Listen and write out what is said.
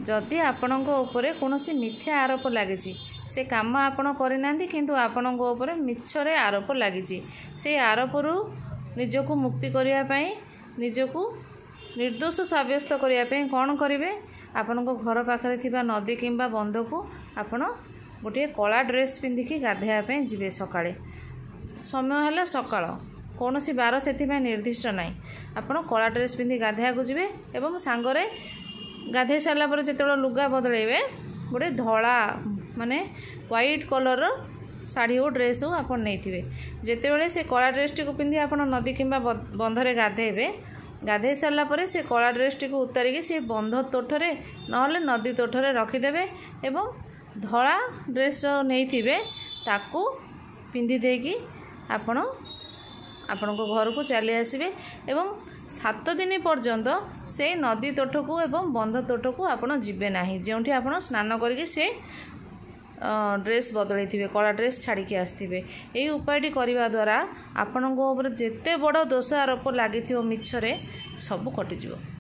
जदि आपणक उपरे कौनसी मिथ्या आरोप लगी से काम आपण करना किंतु आपणक उपरे मिछरे आरोप लगी से आरोपरू निजको मुक्ति करने निजको निर्दोष सब्यस्त करने कौन करेंगे आपण घर पाखे थिबा नदी किंबा बंध को आपण गोटे कला ड्रेस पिंधिकी गाधेयापी जी सकाळे समय है सकाळ कौन सी बार से निर्दिष्ट नाई आपण कला ड्रेस पिंधि गाधेया को जी एवं सांगरे गाधे सारापर जो लुगा बदलेबे गोटे धला माने व्हाइट कलर शाढ़ी हो ड्रेस हो आप नहीं जिते से कला ड्रेस टी पिंधि आप नदी किंबा बंधरे गाधेबे गाधे सारापर से कला ड्रेस टी उतारिकी से बंध तोठरे नहले नदी तोठरे रखिदेवे एवं धला ड्रेस जो नहीं ताकू पिंधि देकी आपण घर को चली आसबे एवं 7 दिन पर्यंत से नदी तोठ को एवं बंध तोठ को आपण जीवे नाही जोठी आपण स्नान करके से ड्रेस बदल थे कला ड्रेस छाड़ी आसवे यही उपायटी करने द्वारा आपण जेते बड़ दोष आरोप लगी मिछरे सब कटिज।